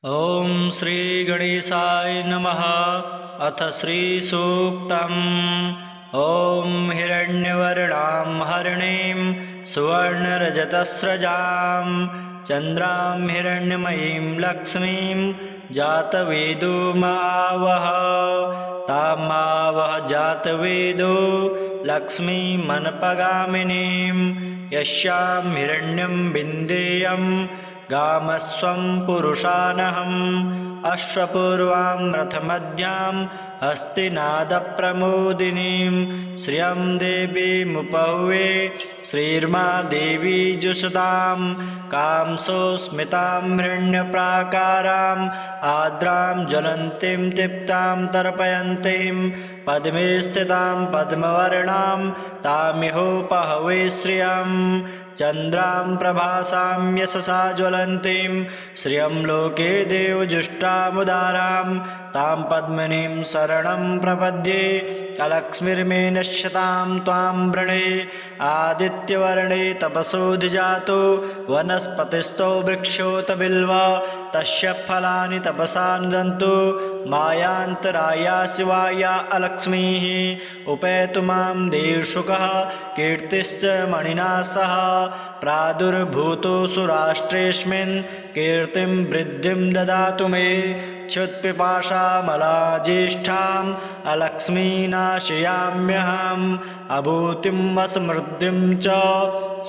ॐ श्री गणेशाय नमः। अथ श्री सूक्तम्। ॐ हिरण्यवर्णां हरिणीं सुवर्णरजतस्रजां चन्द्रां हिरण्यमयीं लक्ष्मीं जातवेदोमावह। तामावह जातवेदो लक्ष्मीमनपगामिनीं यस्यां हिरण्यं विन्देयं गामस्वं पुरुषानहम्। अश्वपूर्वां रथमद्यां हस्तिनादप्रमोदिनीं श्रियं देवीमुपहुवे श्रीर्मा देवी जुषतां। कांसोस्मितां हिरण्यप्राकाराम् आर्द्रां ज्वलन्तीं दीप्तां तर्पयन्तीं पद्मे स्थितां पद्मवर्णां तामिहोपहवे श्रियम्। चन्द्रां प्रभासां यशसा ज्वलन्तीं श्रियं लोके देवजुष्टामुदारां तां पद्मिनीं शरणं प्रपद्ये। अलक्ष्मीर्मे नश्यतां त्वां वृणे आदित्यवर्णे तपसोऽधिजातो वनस्पतिस्थो वृक्षोत बिल्व तस्य फलानि तपसा नुदन्तु। मायान्तराया शिवाया अलक्ष्मीः उपेतु मां देवशुकः कीर्तिश्च मणिना सह। प्रादुर्भूतोऽसुराष्ट्रेऽस्मिन् कीर्तिं वृद्धिं ददातु मे। क्षुत्पिपासामला ज्येष्ठाम् अलक्ष्मीनाशयाम्यहम्। अभूतिं वसमृद्धिं च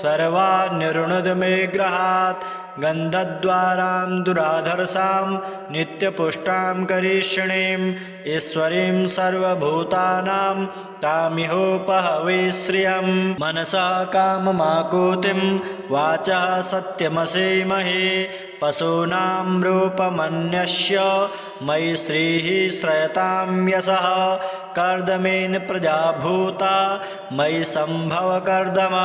सर्वान्यरुणद मे गृहात्। गन्धद्वारां दुराधर्षां नित्यपुष्टां करीषिणीं ईश्वरीं सर्वभूतानां तामिहोपहवे श्रियम्। मनसः काममाकुतिं वाचः सत्यमसेमहे पशूनां रूपमन्यस्य मयि श्रीः श्रयतां यशः। कर्दमेन प्रजा भूता मयि सम्भव कर्दम।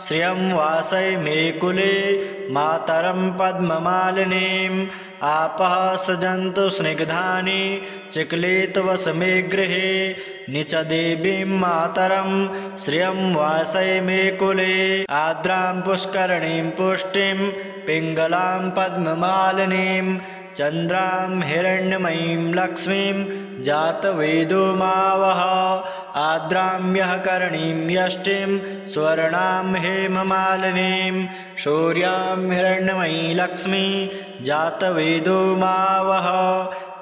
श्रियं वासय मे कुले मातरं पद्ममालिनीम्। आपः सृजन्तु स्निग्धानि चिक्लितवस मे गृहे निच देवीं मातरं श्रियं वासय मे कुले। आर्द्रां पुष्करणीं पुष्टिं पिङ्गलां पद्ममालिनीं चन्द्रां हिरण्यमयीं लक्ष्मीं जातवेदोमावह। आर्द्रां यः करणीं यष्टिं स्वर्णां हेममालिनीं शौर्यां हिरण्यमयी लक्ष्मी जातवेदोमावह।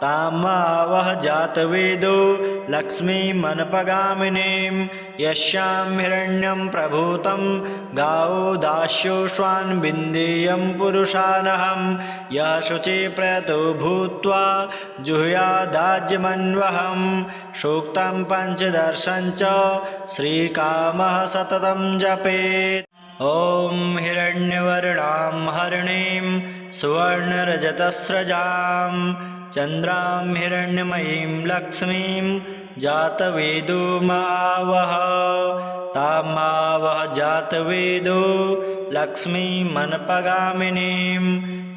तामावह जातवेदो लक्ष्मीमनपगामिनीं यस्यां हिरण्यं प्रभूतं गावो दास्योश्वान् विन्देयं पुरुषानहम्। यः शुचि प्रयतो भूत्वा जुहुयादाज्यमन्वहम्। सूक्तं पञ्चदशं च श्रीकामः सततं जपेत्। ॐ हिरण्यवर्णां हरिणीं सुवर्णरजतस्रजां चन्द्रां हिरण्यमयीं लक्ष्मीं जातवेदोमावह। तामावह जातवेदो लक्ष्मीमनपगामिनीं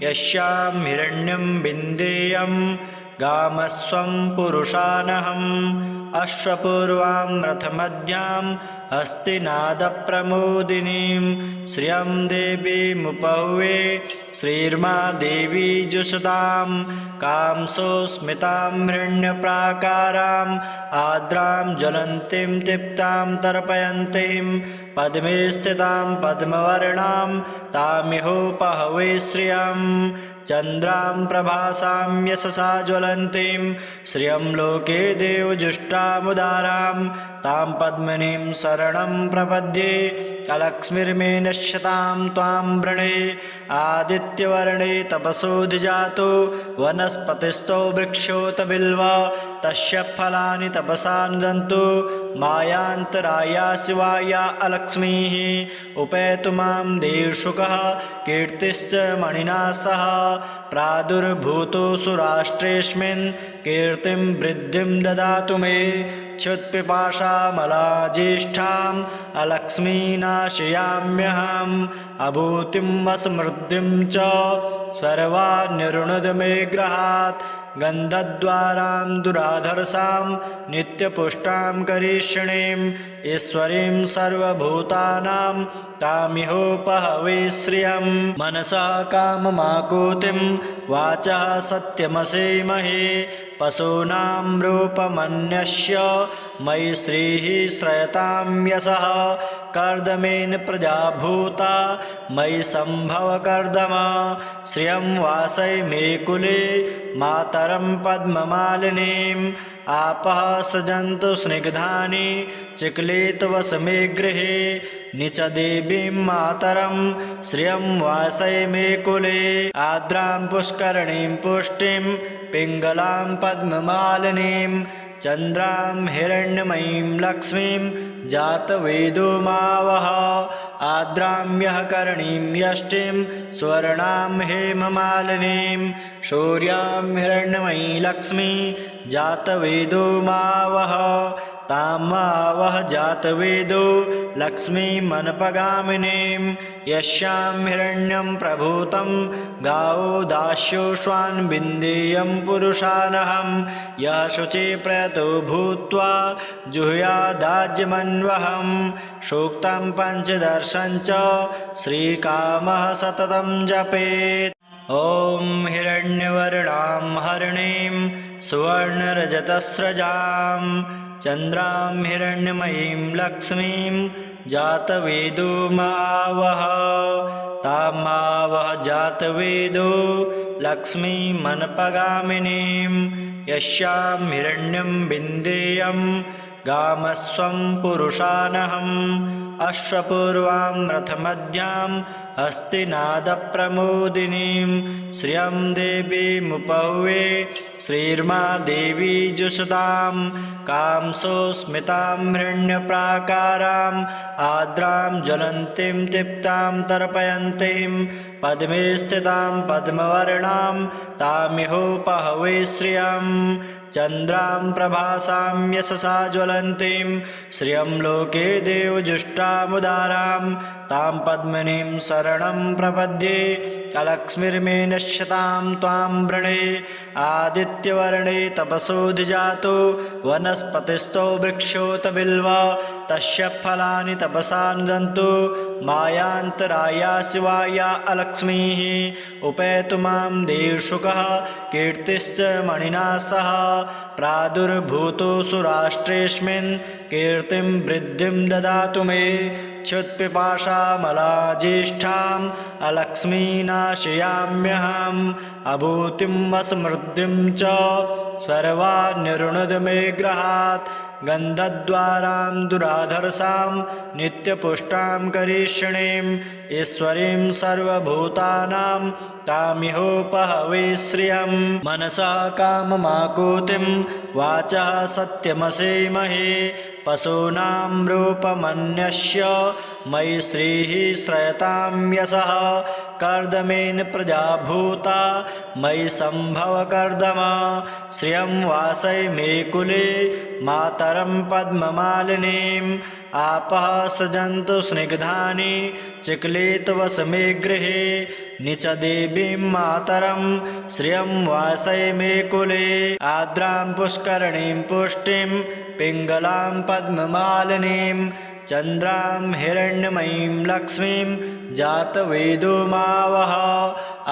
यस्यां हिरण्यं विन्देयं गामस्वं पुरुषानहम्। अश्वपूर्वां रथमद्यां हस्तिनादप्रमोदिनीं श्रियं देवीमुपहुवे श्रीर्मा देवी जुषतां। कांसोस्मितां हिरण्यप्राकाराम् आर्द्रां ज्वलन्तीं दीप्तां तर्पयन्तीं पद्मे स्थितां पद्मवर्णां तामिहोपहवे श्रियम्। चन्द्रां प्रभासां यशसा ज्वलन्तीं श्रियं लोके देवजुष्टामुदारां तां पद्मिनीं शरणं प्रपद्ये। अलक्ष्मीर्मे नश्यतां त्वां वृणे आदित्यवर्णे तपसोऽधिजातो वनस्पतिस्थो वृक्षोत बिल्व तस्य फलानि तपसा नुदन्तु। मायान्तराया शिवाया अलक्ष्मीः उपेतु मां देवशुकः कीर्तिश्च मणिना सह। प्रादुर्भूतोऽसुराष्ट्रेऽस्मिन् कीर्तिं वृद्धिं ददातु मे। क्षुत्पिपासामला ज्येष्ठाम् अलक्ष्मीनाशयाम्यहम्। अभूतिं वसमृद्धिं च सर्वान्यरुणदमेग्रहात् गन्धद्वारां दुराधर्षां नित्यपुष्टां करिष्यणीं ईश्वरीं सर्वभूतानां तामिहोपहवे श्रियं मनसा काममाकुतिं वाचः सत्यमसेमहे पशूनां रूपमन्यस्य मयि श्रीः श्रयतां यशः कर्दमेन प्रजा भूता मयि सम्भव कर्दम श्रियं वासय मे कुले मातरं पद्ममालिनीम् आपः सृजन्तु स्निग्धानि चिक्लितवस मे गृहे निच देवीं मातरं श्रियं वासय मे कुले आर्द्रां पुष्करणीं पुष्टिं पिङ्गलां पद्ममालिनीं चन्द्रां हिरण्यमयीं लक्ष्मीं जातवेदोमावह आर्द्रां करणीं यष्टिं स्वर्णां हेममालिनीं शौर्यां हिरण्यमयी लक्ष्मी जातवेदोमावह तामावह जातवेदो लक्ष्मीमनपगामिनीं यस्यां हिरण्यं प्रभूतं गावो दास्योश्वान् विन्देयं पुरुषानहं यः शुचि प्रयतो भूत्वा जुहुयादाज्यमन्वहं सूक्तं पञ्चदर्शं च श्रीकामः सततं जपेत्। ॐ हिरण्यवर्णां हरिणीं सुवर्णरजतस्रजां चन्द्रां हिरण्यमयीं लक्ष्मीं जातवेदोमावह तामावह जातवेदो लक्ष्मीमनपगामिनीं यस्यां हिरण्यं विन्देयं गामस्वं पुरुषानहम् अश्वपूर्वां रथमध्यां हस्तिनादप्रमोदिनीं श्रियं देवीमुपहुवे श्रीर्मा देवी जुषतां कांसो स्मितां हिरण्यप्राकाराम् आर्द्रां ज्वलन्तीं तृप्तां तर्पयन्तीं पद्मे स्थितां पद्मवर्णां तामिहोपहवे श्रियं चन्द्रां प्रभासां यशसा ज्वलन्तीं श्रियं लोके देवजुष्टामुदारां तां पद्मिनीं शरणं प्रपद्ये अलक्ष्मीर्मे नश्यतां त्वां वृणे आदित्यवर्णे तपसोऽधिजातो वनस्पतिस्थो वृक्षोत बिल्व तस्य फलानि तपसा नुदन्तु मायान्तराया शिवाया अलक्ष्मीः उपेतु मां देवशुकः कीर्तिश्च मणिना सह प्रादुर्भूतो सुराष्ट्रेऽस्मिन् कीर्तिं वृद्धिं ददातु मे क्षुत्पिपाशामलाज्येष्ठाम् अलक्ष्मीनाशयाम्यहम् अभूतिं वसमृद्धिं च सर्वान्यरुणदमेग्रहात् गन्धद्वारां दुराधर्षां नित्यपुष्टां करिष्यणीं ईश्वरीं सर्वभूतानां तामिहोपहवे श्रियं मनसा काममाकुतिं वाचः सत्यमसेमहे पशूनां रूपमन्यस्य मयि श्रीः श्रयतां यशः कर्दमेन प्रजा भूता मयि सम्भव कर्दम श्रियं वासय मे कुले मातरं पद्ममालिनीम् आपः सृजन्तु स्निग्धानि चिक्लितवस मे गृहे निच देवीं मातरं श्रियं वासय मे कुले आर्द्रां पुष्करणीं पुष्टिं पिङ्गलां पद्ममालिनीं चन्द्रां हिरण्यमयीं लक्ष्मीं जातवेदोमावह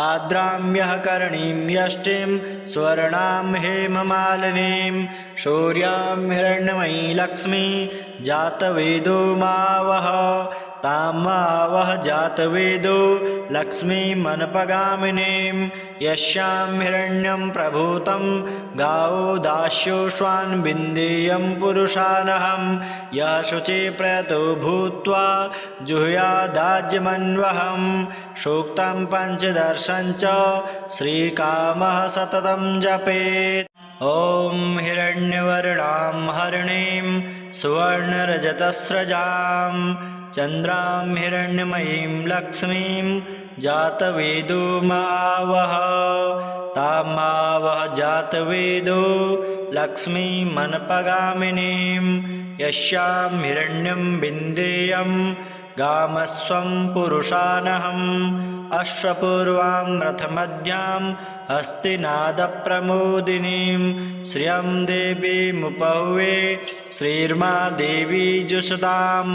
आर्द्रां करणीं यष्टिं स्वर्णां हेममालिनीं शौर्यां हिरण्यमयी लक्ष्मी जातवेदोमावह तामावह जातवेदो लक्ष्मीमनपगामिनीं यस्यां हिरण्यं प्रभूतं गावो दास्योश्वान् विन्देयं पुरुषानहं यः शुचि प्रयतो भूत्वा जुहुयादाज्यमन्वहं सूक्तं पञ्चदर्शं च श्रीकामः सततं जपेत्। ॐ हिरण्यवर्णां हरिणीं सुवर्णरजतस्रजां चन्द्रां हिरण्यमयीं लक्ष्मीं जातवेदोमावह तामावह जातवेदो लक्ष्मीमनपगामिनीं यस्यां हिरण्यं विन्देयं गामस्वं पुरुषानहम् अश्वपूर्वां रथमध्यां हस्तिनादप्रमोदिनीं श्रियं देवीमुपहुवे श्रीर्मा देवी जुषतां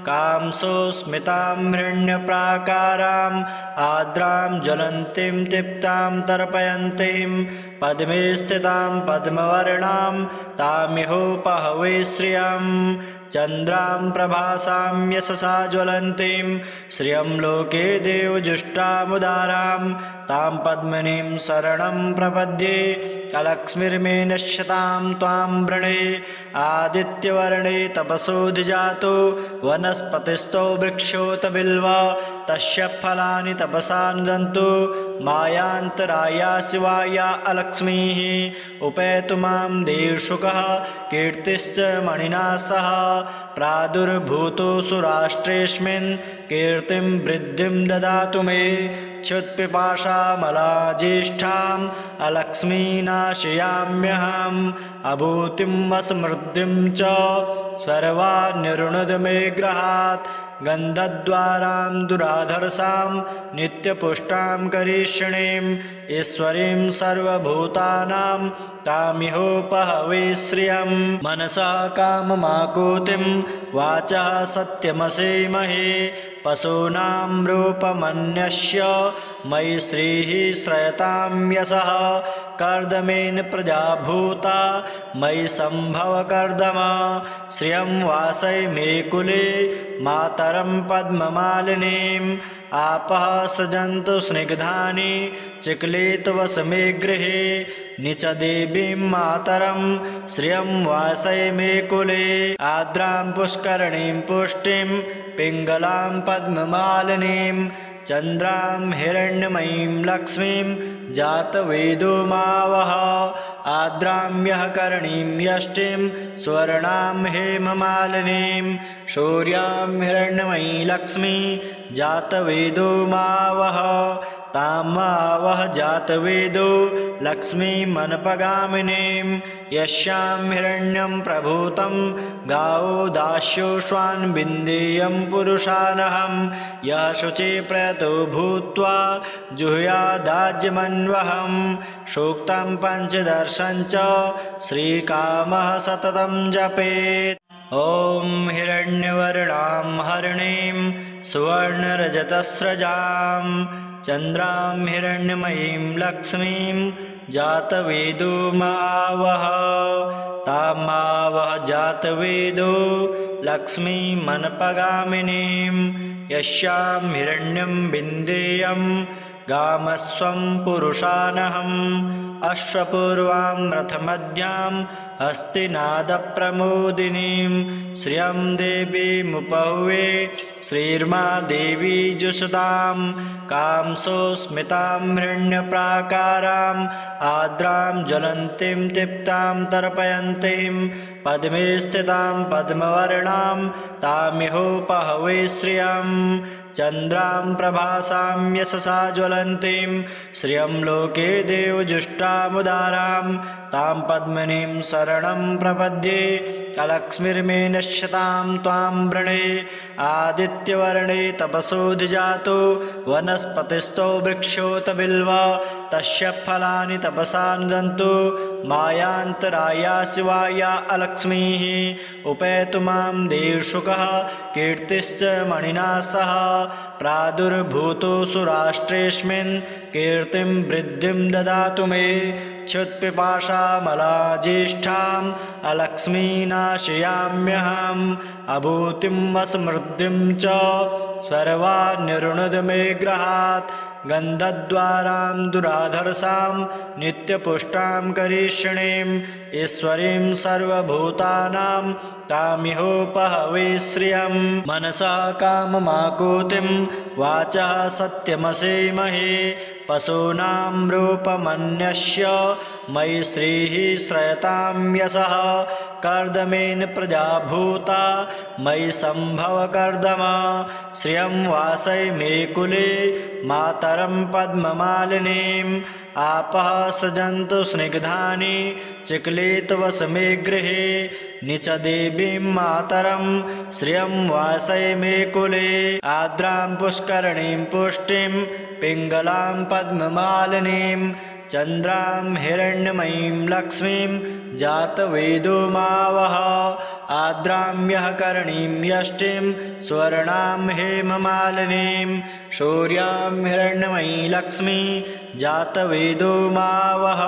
कांसोस्मितां हिरण्यप्राकाराम् आर्द्रां ज्वलन्तीं दीप्तां तर्पयन्तीं पद्मे स्थितां पद्मवर्णां तामिहोपहवे श्रियं चन्द्रां प्रभासां यशसा ज्वलन्तीं श्रियं लोके देवजुष्टामुदारां तां पद्मिनीं शरणं प्रपद्ये अलक्ष्मीर्मे नश्यतां त्वां वृणे आदित्यवर्णे तपसोऽधिजातो वनस्पतिस्थो वृक्षोत बिल्वा तस्य फलानि तपसा नुदन्तु मायान्तराया शिवाया अलक्ष्मीः उपेतु मां देवशुकः कीर्तिश्च मणिना सह प्रादुर्भूतोऽसु राष्ट्रेऽस्मिन् कीर्तिं वृद्धिं ददातु मे क्षुत्पिपाशामलाज्येष्ठाम् अलक्ष्मीनाशयाम्यहम् अभूतिं वसमृद्धिं च सर्वान्यरुणद मे गृहात् गन्धद्वारां दुराधर्षां नित्यपुष्टां करीषिणीम् ईश्वरीं सर्वभूतानां तामिहोपहवे श्रियं मनसः काममाकुतिं वाचः सत्यमसेमहे पशूनां रूपमन्यस्य मयि श्रीः श्रयतां यशः कर्दमेन प्रजा भूता मयि सम्भव कर्दम श्रियं वासय मे कुले मातरं पद्ममालिनीम् आपः सृजन्तु स्निग्धानि चिक्लितवस मे गृहे निच देवीं मातरं श्रियं वासय मे कुले आर्द्रां पुष्करणीं पुष्टिं पिङ्गलां पद्ममालिनीं चन्द्रां हिरण्यमयीं लक्ष्मीं जातवेदो मावह आर्द्रां यः करणीं यष्टिं स्वर्णां हेममालिनीं शौर्यां हिरण्यमयी लक्ष्मी जातवेदो मावह तामावह जातवेदो लक्ष्मीमनपगामिनीं यस्यां हिरण्यं प्रभूतं गावो दास्योश्वान् विन्देयं पुरुषानहं यः शुचि प्रयतो भूत्वा जुहुयादाज्यमन्वहं सूक्तं पञ्चदर्शं च श्रीकामः सततं जपेत् ॐ हिरण्यवर्णां हरिणीं सुवर्णरजतस्रजां चन्द्रां हिरण्यमयीं लक्ष्मीं जातवेदो मावह तामावह जातवेदो लक्ष्मीमनपगामिनीं यस्यां हिरण्यं विन्देयं गामस्वं पुरुषानहम् अश्वपूर्वां रथमध्यां हस्तिनादप्रमोदिनीं श्रियं देवीमुपहुवे श्रीर्मा देवी जुषतां कांसोस्मितां हिरण्यप्राकाराम् आर्द्रां ज्वलन्तीं दीप्तां तर्पयन्तीं पद्मे स्थितां पद्मवर्णां तामिहोपहवे श्रियं चन्द्रां प्रभासां यशसा ज्वलन्तीं श्रियं लोके देवजुष्टामुदारां तां पद्मिनीं शरणं प्रपद्ये अलक्ष्मीर्मे नश्यतां त्वां वृणे आदित्यवर्णे तपसोऽधिजातो वनस्पतिस्थो वृक्षोत बिल्वा तस्य फलानि तपसा नुदन्तु मायान्तराया शिवाया अलक्ष्मीः उपेतु मां देवशुकः कीर्तिश्च मणिना सह प्रादुर्भूतोऽसु राष्ट्रेऽस्मिन् कीर्तिं वृद्धिं ददातु मे क्षुत्पिपाशामलाज्येष्ठाम् अलक्ष्मीनाशयाम्यहम् अभूतिं वसमृद्धिं च सर्वान्यरुणद मे गृहात् गन्धद्वारां दुराधर्षां नित्यपुष्टां करीषिणीम् ईश्वरीं सर्वभूतानां तामिहोपहवे श्रियं मनसः काममाकुतिं वाचः सत्यमसेमहे पशूनां रूपमन्यस्य मयि श्रीः श्रयतां यशः कर्दमेन प्रजा भूता मयि सम्भव कर्दम श्रियं वासय मे कुले मातरं पद्ममालिनीम् आपः सृजन्तु स्निग्धानि चिक्लितवस मे गृहे निच देवीं मातरं श्रियं वासय मे कुले आर्द्रां पुष्करणीं पुष्टिं पिङ्गलां पद्ममालिनीं चन्द्रां हिरण्यमयीं लक्ष्मीं जातवेदो मावह आद्राम्यः करणीं यष्टिं स्वर्णां हेममालिनीं शौर्यां हिरण्यमयी लक्ष्मी जातवेदो मावह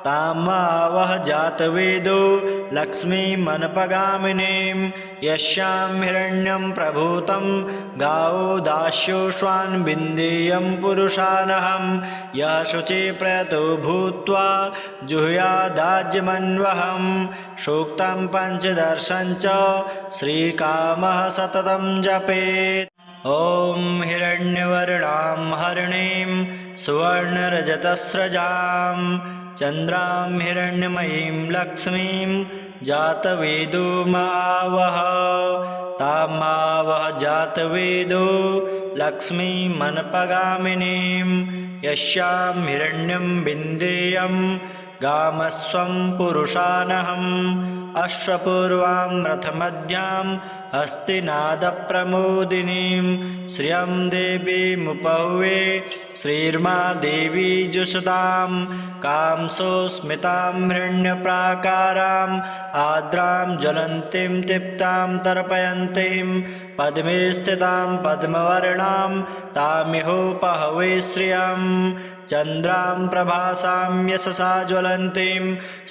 तामावह जातवेदो लक्ष्मीमनपगामिनीं यस्यां हिरण्यं प्रभूतं गावो दास्योश्वान् विन्देयं पुरुषानहं यः शुचि प्रयतो भूत्वा जुह्यादाज्यमन्वहं सूक्तं पञ्चदर्शं च श्रीकामः सततं जपेत्। ॐ हिरण्यवर्णां हरिणीं सुवर्णरजतस्रजां चन्द्रां हिरण्यमयीं लक्ष्मीं जातवेदो मावह तामावह जातवेदो लक्ष्मीमनपगामिनीं यस्यां हिरण्यं विन्देयं गामस्वं पुरुषानहम् अश्वपूर्वां रथमध्यां हस्तिनादप्रमोदिनीं श्रियं देवीमुपहुवे श्रीर्मा देवी जुषतां कांसोस्मितां हिरण्यप्राकाराम् आद्रां ज्वलन्तीं दीप्तां तर्पयन्तीं पद्मे स्थितां पद्मवर्णां तामिहोपहवे श्रियं चन्द्रां प्रभासां यशसा ज्वलन्तीं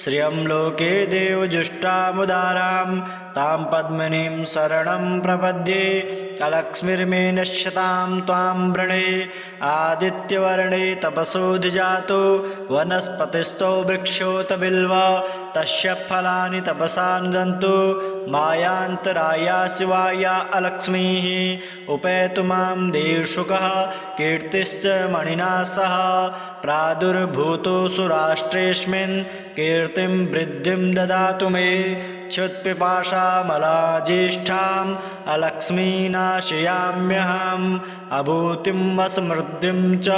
श्रियं लोके देवजुष्टामुदारां तां पद्मिनीं शरणं प्रपद्ये अलक्ष्मीर्मे नश्यतां त्वां वृणे आदित्यवर्णे तपसोऽधिजातो वनस्पतिस्थो वृक्षोत बिल्वा तस्य फलानि तपसा नुदन्तु मायान्तराया शिवाया अलक्ष्मीः उपेतु मां देवशुकः कीर्तिश्च मणिना सह प्रादुर्भूतो सुराष्ट्रेऽस्मिन् कीर्तिं वृद्धिं ददातु मे क्षुत्पिपाशामला ज्येष्ठाम् अलक्ष्मीनाशयाम्यहम् अभूतिं वसमृद्धिं च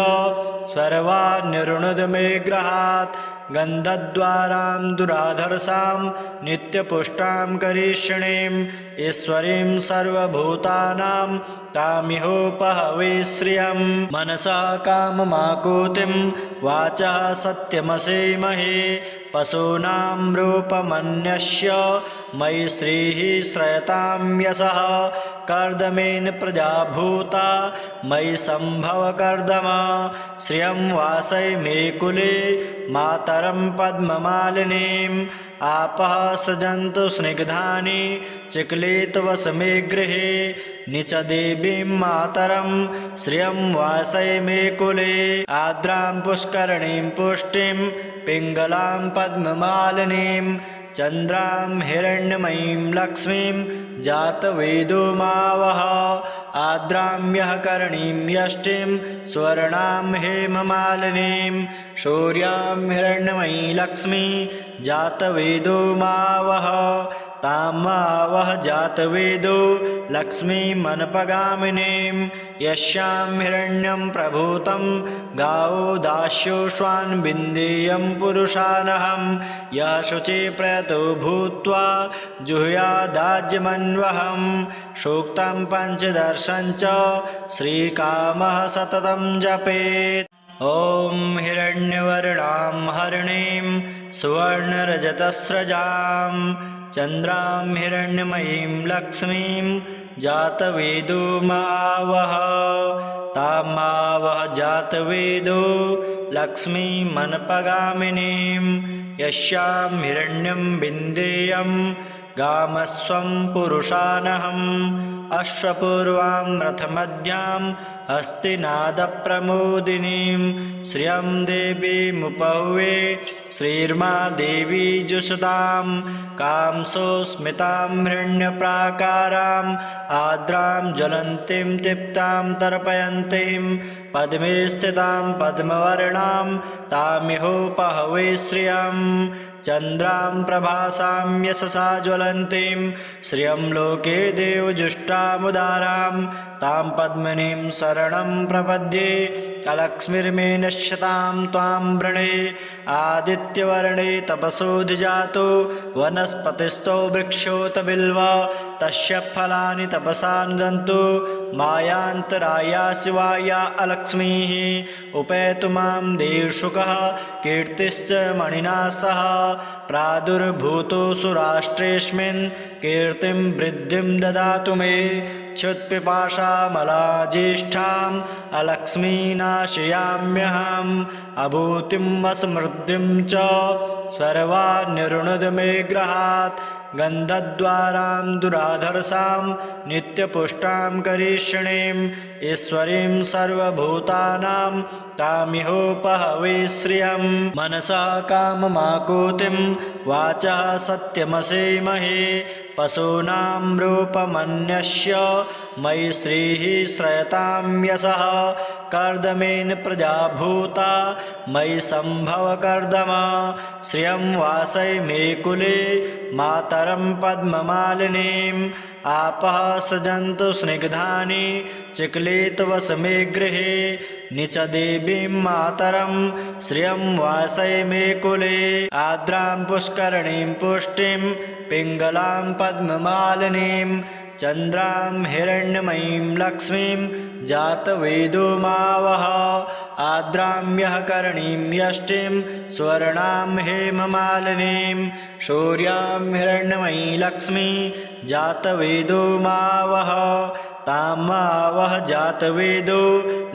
सर्वान्यरुणद मे गृहात् गन्धद्वारां दुराधर्षां नित्यपुष्टां करीषिणीं ईश्वरीं सर्वभूतानां तामिहोपहवे श्रियं मनसः काममाकुतिं वाचः सत्यमसेमहे पशूनां रूपमन्यस्य मयि श्रीः श्रयतां यशः कर्दमेन प्रजा भूता मयि सम्भव कर्दम श्रियं वासय मे कुले मातरं पद्ममालिनीम् आपः सृजन्तु स्निग्धानि चिक्लितवस मे गृहे निच देवीं मातरं श्रियं वासय मे कुले आद्रां पुष्करणीं पुष्टिं पिङ्गलां पद्ममालिनीं चन्द्रां हिरण्यमयीं लक्ष्मीं जातवेदो मावह आद्राम्यः करणीं यष्टिं स्वर्णां हेममालिनीं शौर्यां हिरण्यमयी लक्ष्मी जातवेदो मावह तामावह जातवेदो लक्ष्मीमनपगामिनीं यस्यां हिरण्यं प्रभूतं गावो दास्योश्वान् विन्देयं पुरुषानहं यः शुचि प्रयतो भूत्वा जुह्यादाज्यमन्वहं सूक्तं पञ्चदर्शं च श्रीकामः सततं जपेत्। ॐ हिरण्यवर्णां हरिणीं सुवर्णरजतस्रजां चन्द्रां हिरण्यमयीं लक्ष्मीं जातवेदो मावह तामावह जातवेदो लक्ष्मीमनपगामिनीं यस्यां हिरण्यं विन्देयं गामस्वं पुरुषानहम् अश्वपूर्वां रथमध्यां हस्तिनादप्रमोदिनीं श्रियं देवीमुपहुवे श्रीर्मा देवी जुषतां कांसोस्मितां हिरण्यप्राकाराम् आद्रां ज्वलन्तीं दीप्तां तर्पयन्तीं पद्मे स्थितां पद्मवर्णां तामिहोपहवे श्रियं चन्द्रां प्रभासां यशसा ज्वलन्तीं श्रियं लोके देवजुष्टामुदारां तां पद्मिनीं शरणं प्रपद्ये अलक्ष्मीर्मे नश्यतां त्वां वृणे आदित्यवर्णे तपसोऽधिजातो वनस्पतिस्थो वृक्षोत बिल्व तस्य फलानि तपसा नुदन्तु मायान्तराया शिवाया अलक्ष्मीः उपेतु मां देवशुकः कीर्तिश्च मणिना सह प्रादुर्भूतो सुराष्ट्रेऽस्मिन् कीर्तिं वृद्धिं ददातु मे क्षुत्पिपाशामलाज्येष्ठाम् अलक्ष्मीनाशयाम्यहम् अभूतिं असमृद्धिं च सर्वान्निर्णुद मे गृहात् गन्धद्वारां दुराधर्षां नित्यपुष्टां करीषिणीं ईश्वरीं सर्वभूतानां तामिहोपहवे श्रियं मनसा काममाकुतिं वाचः सत्यमसेमहे पशूनां रूपमन्यस्य मयि श्रीः श्रयतां यशः कर्दमेन प्रजा भूता मयि सम्भव कर्दम श्रियं वासय मे कुले मातरं पद्ममालिनीम् आपः सृजन्तु स्निग्धानि चिक्लितवस मे गृहे निच देवीं मातरं श्रियं वासय मे कुले आर्द्रां पुष्करणीं पुष्टिं पिङ्गलां पद्ममालिनीं चन्द्रां हिरण्यमयीं लक्ष्मीं जातवेदो मावह आर्द्राम्यः करणीं यष्टिं स्वर्णां हेममालिनीं शौर्यां हिरण्यमयी लक्ष्मी जातवेदो मावह तामावह जातवेदो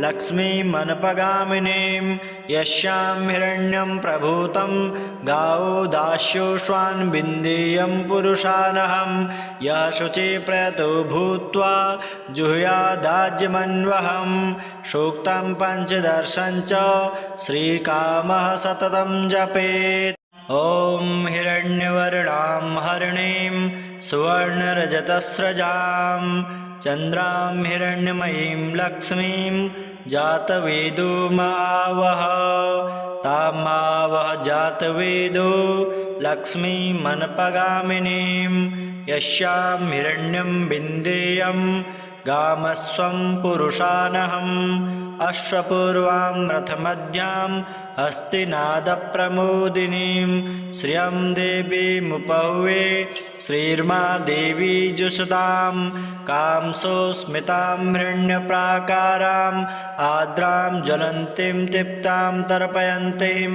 लक्ष्मीमनपगामिनीं यस्यां हिरण्यं प्रभूतं गावो दास्योश्वान् विन्देयं पुरुषानहं यः शुचि प्रयतो भूत्वा जुह्यादाज्यमन्वहं सूक्तं पञ्चदर्शं च श्रीकामः सततं जपेत् ॐ हिरण्यवर्णां हरिणीं सुवर्णरजतस्रजां चन्द्रां हिरण्यमयीं लक्ष्मीं जातवेदो मावह तामावह जातवेदो लक्ष्मीमनपगामिनीं यस्यां हिरण्यं विन्देयं गामस्वं पुरुषानहम् अश्वपूर्वां रथमध्याम् हस्तिनादप्रमोदिनीं श्रियं देवीमुपहुवे श्रीर्मा देवी जुषतां कांसो स्मितां हिरण्यप्राकाराम् आर्द्रां ज्वलन्तीं दीप्तां तर्पयन्तीं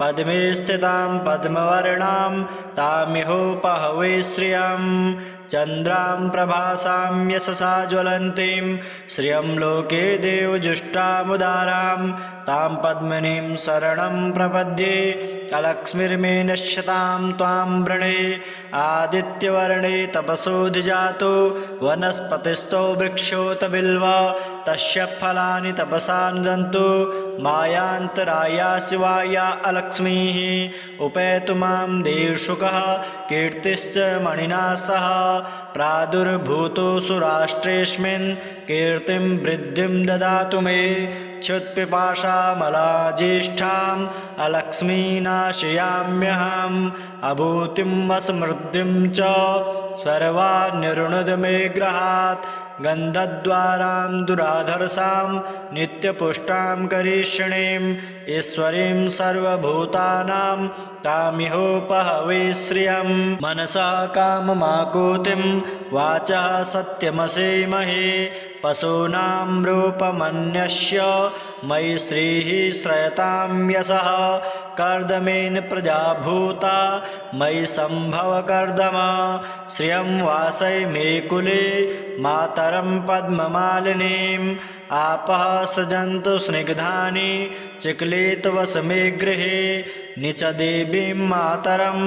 पद्मे स्थितां पद्मवर्णां तामिहोपहवे श्रियं चन्द्रां प्रभासां यशसा ज्वलन्तीं श्रियं लोके देवजुष्टामुदारां तां पद्मिनीं शरणं प्रपद्ये अलक्ष्मीर्मे नश्यतां त्वां वृणे आदित्यवर्णे तपसोऽधिजातो वनस्पतिस्थो वृक्षोत बिल्व तस्य फलानि तपसा नुदन्तु मायान्तराया शिवाया अलक्ष्मीः उपेतु मां देवशुकः कीर्तिश्च मणिना सह प्रादुर्भूतो सुराष्ट्रेऽस्मिन् कीर्तिं वृद्धिं ददातु मे क्षुत्पिपाशामलाज्येष्ठाम् अलक्ष्मीनाशयाम्यहम् अभूतिं असमृद्धिं च सर्वान्निर्णुद मे गृहात् गन्धद्वारां दुराधर्षां नित्यपुष्टां करीषिणीं ईश्वरीं सर्वभूतानां तामिहोपहवे श्रियं मनसा काममाकुतिं वाचः सत्यमसेमहे पशूनां रूपमन्यस्य मयि श्रीः श्रयतां यशः कर्दमेन प्रजा भूता मयि सम्भव कर्दम श्रियं वासय मे कुले मातरं पद्ममालिनीम् आपः सृजन्तु स्निग्धानि चिक्लितवस मे गृहे निच देवीं मातरं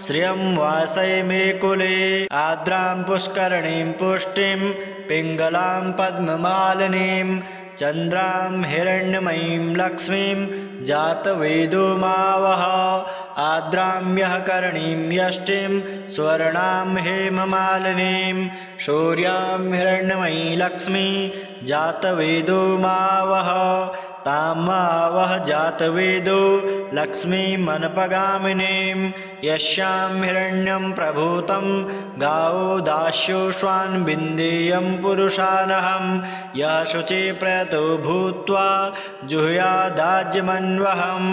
श्रियं वासय मे कुले आर्द्रां पुष्करणीं पुष्टिं पिङ्गलां पद्ममालिनीं चन्द्रां हिरण्यमयीं लक्ष्मीं जातवेदो मावह आर्द्राम्यः करणीं यष्टिं स्वर्णां हेममालिनीं शौर्यां हिरण्यमयी लक्ष्मी जातवेदो मावह तामावह जातवेदो लक्ष्मीमनपगामिनीं यस्यां हिरण्यं प्रभूतं गावो दास्योश्वान् विन्देयं पुरुषानहं यः शुचि प्रयतो भूत्वा जुहुयादाज्यमन्वहं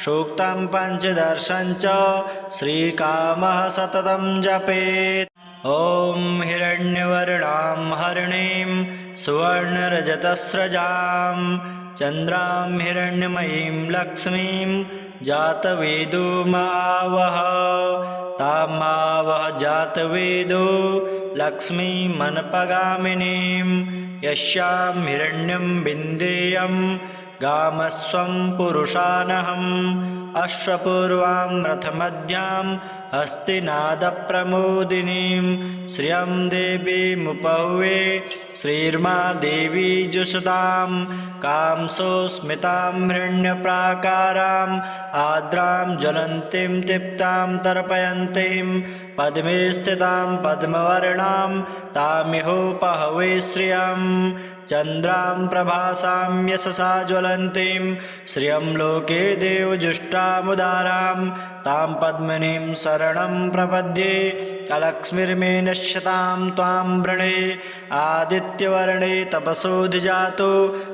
सूक्तं पञ्चदर्शं च श्रीकामः सततं जपेत्। ॐ हिरण्यवर्णां हरिणीं सुवर्णरजतस्रजां चन्द्रां हिरण्यमयीं लक्ष्मीं जातवेदो मावह तामावह जातवेदो लक्ष्मीमनपगामिनीं यस्यां हिरण्यं विन्देयं गामस्वं पुरुषानहम् अश्वपूर्वां रथमध्यां हस्तिनादप्रमोदिनीं श्रियं देवीमुपहुवे श्रीर्मा देवी जुषतां कांसोस्मितां हिरण्यप्राकाराम् आर्द्रां ज्वलन्तीं दीप्तां तर्पयन्तीं पद्मे स्थितां पद्मवर्णां तामिहोपहवे श्रियं चन्द्रां प्रभासां यशसा ज्वलन्तीं श्रियं लोके देवजुष्टामुदारां तां पद्मिनीं शरणं प्रपद्ये अलक्ष्मीर्मे नश्यतां त्वां वृणे आदित्यवर्णे तपसोऽधिजातो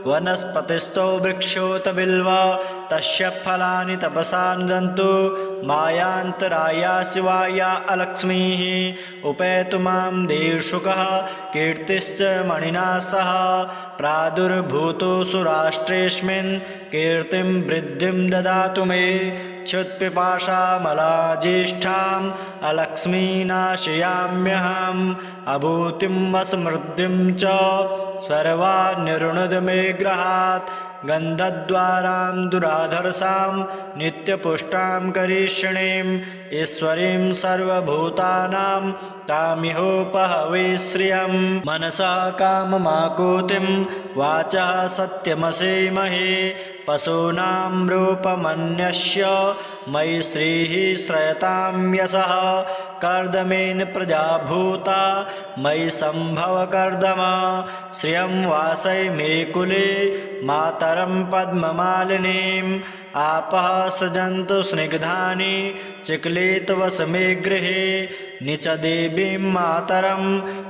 वनस्पतिस्थो वृक्षोत बिल्व तस्य फलानि तपसा नुदन्तु मायान्तराया शिवाया अलक्ष्मीः उपेतु मां देवशुकः कीर्तिश्च मणिना सह प्रादुर्भूतो सुराष्ट्रेऽस्मिन् कीर्तिं वृद्धिं ददातु मे क्षुत्पिपाशामलाज्येष्ठाम् अलक्ष्मीनाशयाम्यहम् अभूतिं असमृद्धिं च सर्वान्निर्णुद मे गृहात् गन्धद्वारां दुराधर्षां नित्यपुष्टां करीषिणीं ईश्वरीं सर्वभूतानां तामिहोपहवे श्रियं मनसा काममाकुतिं वाचः सत्यमसेमहे पशूनां रूपमन्यस्य मयि श्रीः श्रयतां यशः कर्दमेन प्रजा भूता मयि सम्भव कर्दम श्रियं वासय मे कुले मातरं पद्ममालिनीम् आपः सृजन्तु स्निग्धानि चिक्लितवस मे गृहे निच देवीं मातरं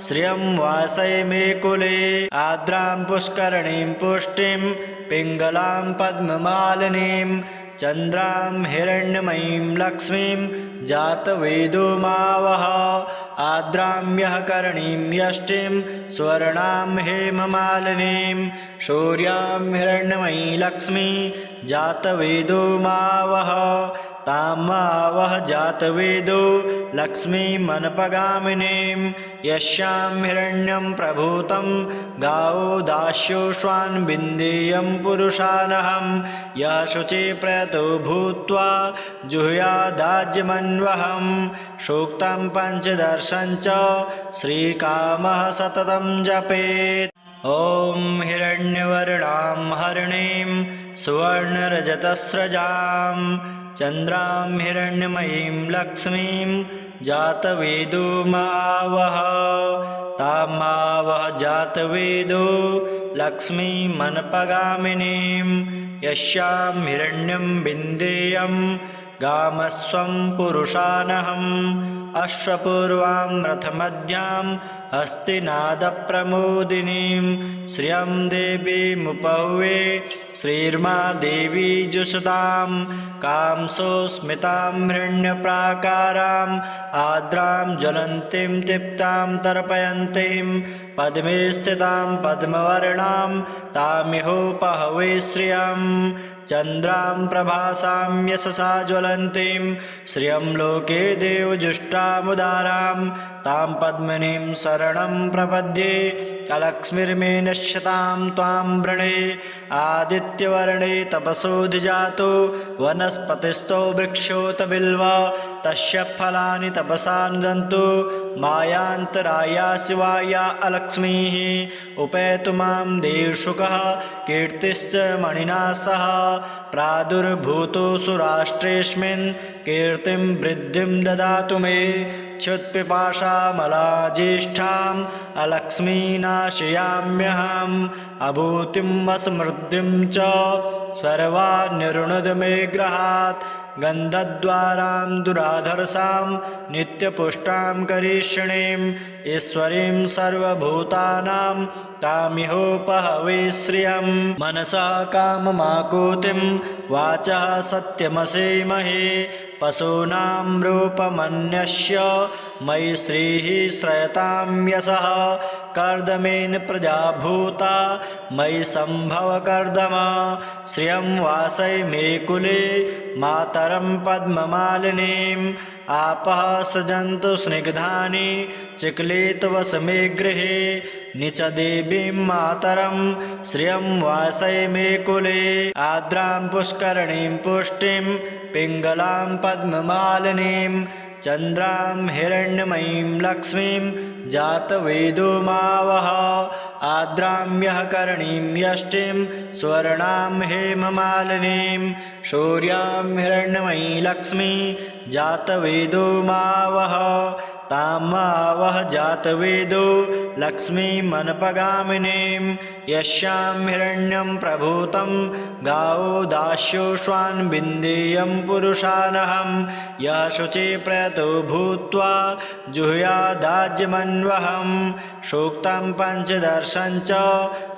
श्रियं वासय मे कुले आर्द्रां पुष्करणीं पुष्टिं पिङ्गलां पद्ममालिनीं चन्द्रां हिरण्यमयीं लक्ष्मीं जातवेदो मावह आर्द्रां यः करणीं यष्टिं स्वर्णां हेममालिनीं शौर्यां हिरण्यमयी लक्ष्मी जातवेदो मावह तामावह जातवेदो लक्ष्मीमनपगामिनीं यस्यां हिरण्यं प्रभूतं गावो दास्योश्वान् विन्देयं पुरुषानहं यः शुचि प्रयतो भूत्वा जुहुयादाज्यमन्वहं सूक्तं पञ्चदर्शं च श्रीकामः सततं जपेत्। ॐ हिरण्यवर्णां हरिणीं सुवर्णरजतस्रजां चन्द्रां हिरण्यमयीं लक्ष्मीं जातवेदो मावह तामावह जातवेदो लक्ष्मीमनपगामिनीं यस्यां हिरण्यं विन्देयं गामस्वं पुरुषानहम् अश्वपूर्वां रथमध्यां हस्तिनादप्रमोदिनीं श्रियं देवीमुपहुवे श्रीर्मा देवी जुषतां कांसोस्मितां हिरण्यप्राकाराम् आर्द्रां ज्वलन्तीं दीप्तां तर्पयन्तीं पद्मे स्थितां पद्मवर्णां तामिहोपहवे श्रियं चन्द्रां प्रभासां यशसा ज्वलन्तीं श्रियं लोके देवजुष्टामुदारां तां पद्मिनीं शरणं प्रपद्ये अलक्ष्मीर्मे नश्यतां त्वां वृणे आदित्यवर्णे तपसोऽधिजातो वनस्पतिस्थो वृक्षोत बिल्व तस्य फलानि तपसा नुदन्तु मायान्तराया शिवाया अलक्ष्मीः उपेतु मां देवशुकः कीर्तिश्च मणिना सह प्रादुर्भूतोऽसुराष्ट्रेऽस्मिन् कीर्तिं वृद्धिं ददातु मे क्षुत्पिपाशामलाज्येष्ठाम् अलक्ष्मीनाशयाम्यहम् अभूतिं वसमृद्धिं च सर्वान्यरुणद मे गृहात् गन्धद्वारां दुराधर्षां नित्यपुष्टां करिष्यणीं ईश्वरीं सर्वभूतानां तामिहोपहवे श्रियं मनसः काममाकुतिं वाचः सत्यमसेमहे पशूनां रूपमन्यस्य मयि श्रीः श्रयतां यशः कर्दमेन प्रजा भूता मयि सम्भव कर्दम श्रियं वासय मे कुले मातरं पद्ममालिनीम् आपः सृजन्तु स्निग्धानि चिक्लितवस मे गृहे निच देवीं मातरं श्रियं वासय मे कुले आर्द्रां पुष्करणीं पुष्टिं पिङ्गलां पद्ममालिनीं चन्द्रां हिरण्यमयीं लक्ष्मीं जातवेदो मावह आर्द्रां यः करणीं यष्टिं स्वर्णां हेममालिनीं शौर्यां हिरण्यमयी लक्ष्मी जातवेदो मावह तामावह जातवेदो लक्ष्मीमनपगामिनीं यस्यां हिरण्यं प्रभूतं गावो दास्योश्वान् विन्देयं पुरुषानहं यः शुचि प्रयतो भूत्वा जुहुयादाज्यमन्वहं सूक्तं पञ्चदर्शं च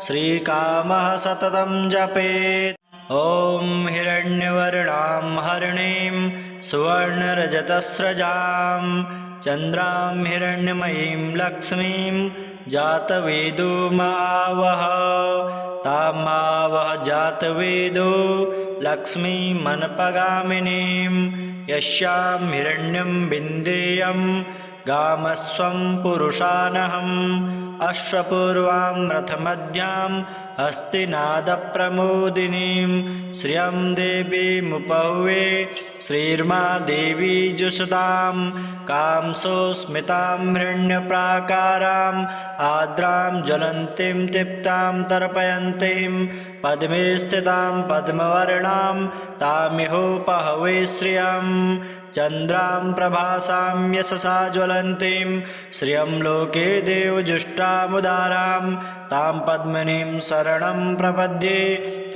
श्रीकामः सततं जपेत् ॐ हिरण्यवर्णां हरिणीं सुवर्णरजतस्रजां चन्द्रां हिरण्यमयीं लक्ष्मीं जातवेदो मावह तामावह जातवेदो लक्ष्मीमनपगामिनीं यस्यां हिरण्यं विन्देयं गामस्वं पुरुषानहम् अश्वपूर्वां रथमध्यां हस्तिनादप्रमोदिनीं श्रियं देवीमुपहुवे श्रीर्मा देवी जुषतां कांसोस्मितां हिरण्यप्राकाराम् आर्द्रां ज्वलन्तीं तृप्तां तर्पयन्तीं पद्मे स्थितां पद्मवर्णां तामिहोपहवे श्रियं चन्द्रां प्रभासां यशसा ज्वलन्तीं श्रियं लोके देवजुष्टामुदारां तां पद्मिनीं शरणं प्रपद्ये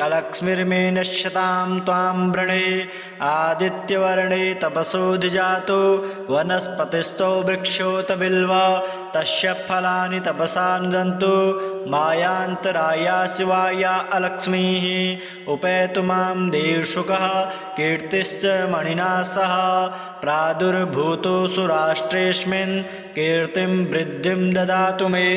अलक्ष्मीर्मे नश्यतां त्वां वृणे आदित्यवर्णे तपसोऽधिजातो वनस्पतिस्थो वृक्षोत बिल्व तस्य फलानि तपसा नुदन्तु मायान्तराया शिवाया अलक्ष्मीः उपेतु मां देवशुकः कीर्तिश्च मणिना सह प्रादुर्भूतोऽसुराष्ट्रेऽस्मिन् कीर्तिं वृद्धिं ददातु मे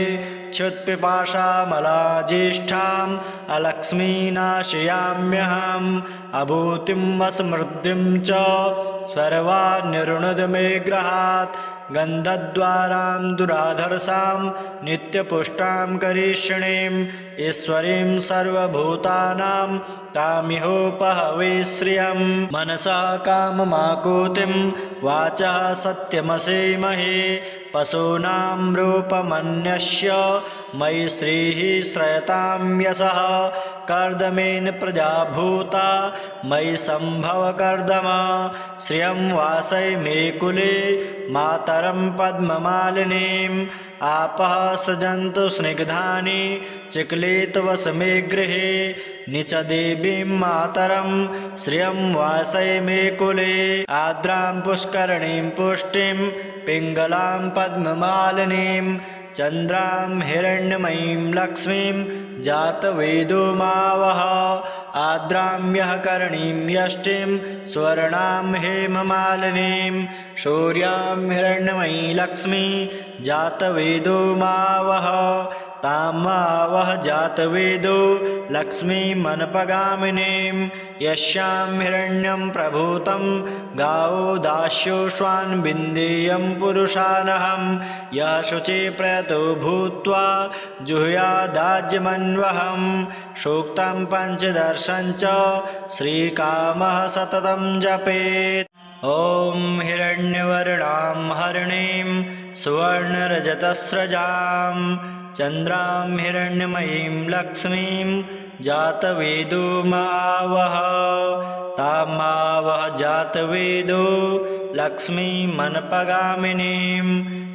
क्षुत्पिपाशामलाज्येष्ठाम् अलक्ष्मीनाशयाम्यहम् अभूतिं वसमृद्धिं च सर्वान्यरुणद मे गृहात् गन्धद्वारां दुराधर्षां नित्यपुष्टां करिष्यणीं ईश्वरीं सर्वभूतानां तामिहोपहवे श्रियं मनसः काममाकुतिं वाचः सत्यमसेमहे पशूनां रूपमन्यस्य मयि श्रीः श्रयतां यशः कर्दमेन प्रजा भूता मयि सम्भव कर्दम श्रियं वासय मे कुले मातरं पद्ममालिनीम् आपः सृजन्तु स्निग्धानि चिक्लितवस मे गृहे निच देवीं मातरं श्रियं वासय मे कुले आर्द्रां पुष्करणीं पुष्टिं पिङ्गलां पद्ममालिनीं चन्द्रां हिरण्यमयीं लक्ष्मीं जातवेदो मावह आर्द्रां यः करणीं यष्टिं स्वर्णां हेममालिनीं शौर्यां हिरण्यमयी लक्ष्मी जातवेदो मावह तामावह जातवेदो लक्ष्मीमनपगामिनीं यस्यां हिरण्यं प्रभूतं गावो दास्योश्वान् विन्देयं पुरुषानहं यः शुचि प्रयतो भूत्वा जुहुयादाज्यमन्वहं सूक्तं पञ्चदर्शं च श्रीकामः सततं जपेत् ॐ हिरण्यवर्णां हरिणीं सुवर्णरजतस्रजां चन्द्रां हिरण्यमयीं लक्ष्मीं जातवेदो मावह तामावह जातवेदो लक्ष्मीमनपगामिनीं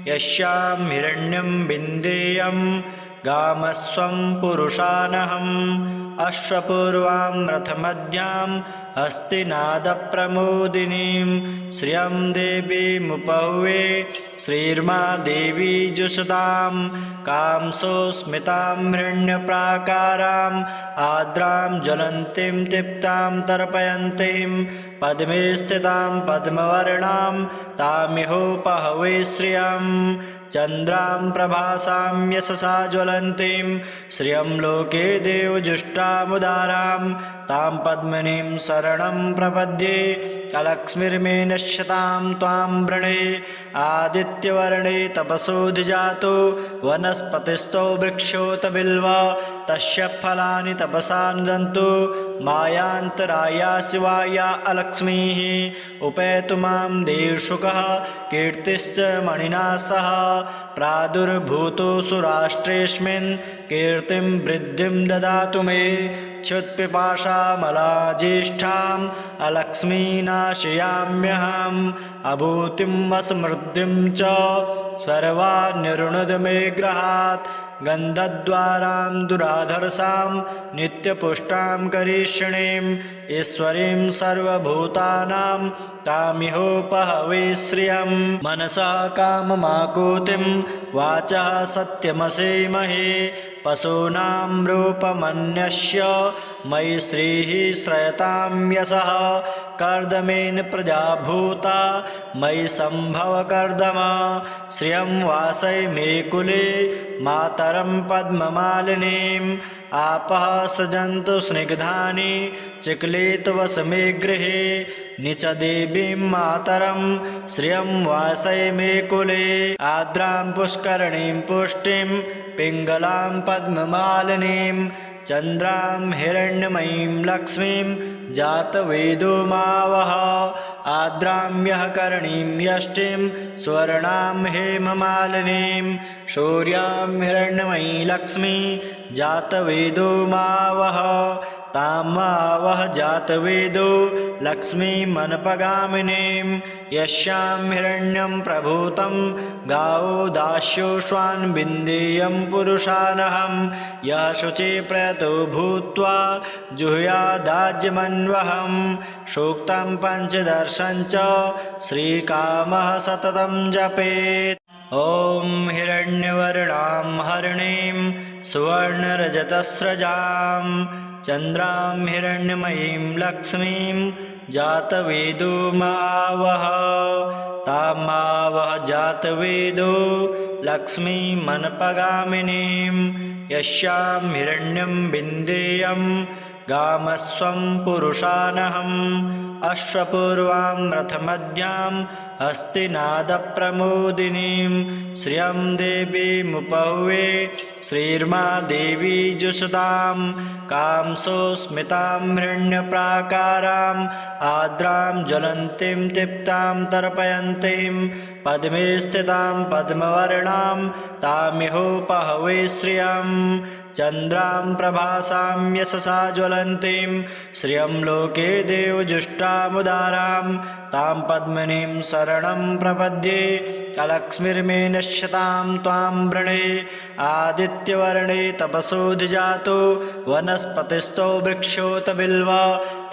यस्यां हिरण्यं विन्देयं गामस्वं पुरुषानहम् अश्वपूर्वां रथमध्यां हस्तिनादप्रमोदिनीं श्रियं देवीमुपहुवे श्रीर्मा देवी जुषतां कांसोस्मितां हिरण्यप्राकाराम् आर्द्रां ज्वलन्तीं दीप्तां तर्पयन्तीं पद्मे स्थितां पद्मवर्णां तामिहोपहवे श्रियं चन्द्रां प्रभासां यशसा ज्वलन्तीं श्रियं लोके देवजुष्टामुदारां तां पद्मिनीं शरणं प्रपद्ये अलक्ष्मीर्मे नश्यतां त्वां वृणे आदित्यवर्णे तपसोऽधिजातो वनस्पतिस्थो वृक्षोत बिल्वा तस्य फलानि तपसा नुदन्तु मायान्तराया शिवाया अलक्ष्मीः उपेतु मां देवशुकः कीर्तिश्च मणिना सह प्रादुर्भूतो सुराष्ट्रेऽस्मिन् कीर्तिं वृद्धिं ददातु मे क्षुत्पिपाशामलाज्येष्ठाम् अलक्ष्मीनाशयाम्यहम् अभूतिं वसमृद्धिं च सर्वान्यरुणद मे गृहात् गन्धद्वारां दुराधर्षां नित्यपुष्टां करीषिणीं ईश्वरीं सर्वभूतानां तामिहोपहवे श्रियं मनसः काममाकुतिं वाचः सत्यमसेमहे पशूनां रूपमन्यस्य मयि श्रीः श्रयतां यशः कर्दमेन प्रजा भूता मयि सम्भव कर्दम श्रियं वासय मे कुले मातरं पद्ममालिनीम् आपः सृजन्तु स्निग्धानि चिक्लितवस मे गृहे निच देवीं मातरं श्रियं वासय मे कुले आर्द्रां पुष्करणीं पुष्टिं पिङ्गलां पद्ममालिनीं चन्द्रां हिरण्यमयीं लक्ष्मीं जातवेदो मावह आर्द्रां यः करणीं यष्टिं स्वर्णां हेममालिनीं शौर्यां हिरण्यमयी लक्ष्मी जातवेदो मावह तामावह जातवेदो लक्ष्मीमनपगामिनीं यस्यां हिरण्यं प्रभूतं गावो दास्योश्वान् विन्देयं पुरुषानहं यः शुचि प्रयतो भूत्वा जुहुयादाज्यमन्वहं सूक्तं पञ्चदर्शं च श्रीकामः सततं जपेत् ॐ हिरण्यवर्णां हरिणीं सुवर्णरजतस्रजां चन्द्रां हिरण्यमयीं लक्ष्मीं जातवेदो मावह तामावह जातवेदो लक्ष्मीमनपगामिनीं यस्यां हिरण्यं विन्देयं गामस्वं पुरुषानहम् अश्वपूर्वां रथमध्यां हस्तिनादप्रमोदिनीं श्रियं देवीमुपहुवे श्रीर्मा देवी जुषतां कांसोस्मितां हिरण्यप्राकाराम् आर्द्रां ज्वलन्तीं दीप्तां तर्पयन्तीं पद्मे स्थितां पद्मवर्णां तामिहोपहवे श्रियं चन्द्रां प्रभासां यशसा ज्वलन्तीं श्रियं लोके देवजुष्टामुदारां तां पद्मिनीं शरणं प्रपद्ये अलक्ष्मीर्मे नश्यतां त्वां वृणे आदित्यवर्णे तपसोऽधिजातो वनस्पतिस्थो वृक्षोत बिल्वा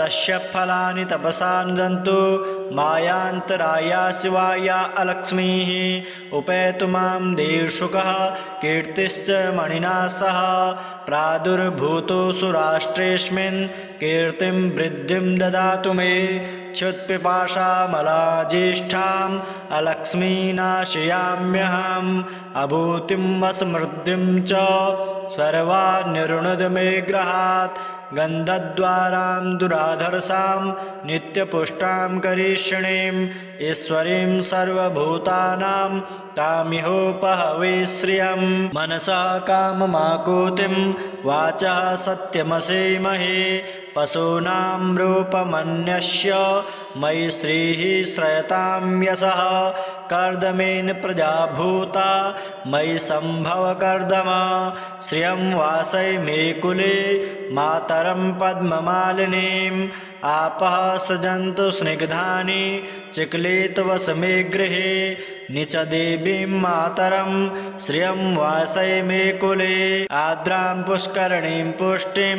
तस्य फलानि तपसा नुदन्तु मायान्तराया शिवाया अलक्ष्मीः उपेतु मां देवशुकः कीर्तिश्च मणिना सह प्रादुर्भूतो सुराष्ट्रेऽस्मिन् कीर्तिं वृद्धिं ददातु मे क्षुत्पिपाशामलाज्येष्ठाम् अलक्ष्मीनाशयाम्यहम् अभूतिं वसमृद्धिं च सर्वान्यरुणद मे गृहात् गन्धद्वारां दुराधर्षां नित्यपुष्टां करीषिणीं ईश्वरीं सर्वभूतानां तामिहोपहवे श्रियं मनसः काममाकुतिं वाचः सत्यमसेमहे पशूनां रूपमन्यस्य मयि श्रीः श्रयतां यशः कर्दमेन प्रजा भूता मयि सम्भव कर्दम श्रियं वासय मे कुले मातरं पद्ममालिनीम् आपः सृजन्तु स्निग्धानि चिक्लितवस मे गृहे निच देवीं मातरं श्रियं वासय मे कुले आर्द्रां पुष्करणीं पुष्टिं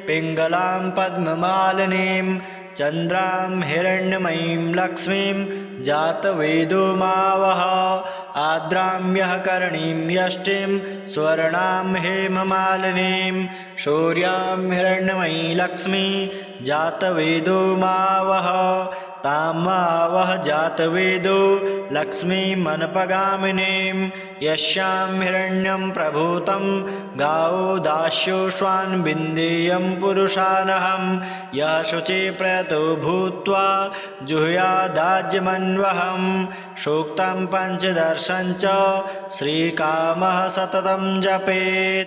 पिङ्गलां पद्ममालिनीं चन्द्रां हिरण्यमयीं लक्ष्मीं जातवेदोमावह आर्द्रां यः करणीं यष्टिं स्वर्णां हेममालिनीं शौर्यां हिरण्यमयी लक्ष्मी जातवेदोमावह तामावह जातवेदो लक्ष्मीमनपगामिनीं यस्यां हिरण्यं प्रभूतं गावो दास्यो स्वान् विन्देयं पुरुषानहं यः शुचि प्रयतो भूत्वा जुह्यादाज्यमन्वहं सूक्तं पञ्चदशं च श्रीकामः सततं जपेत्।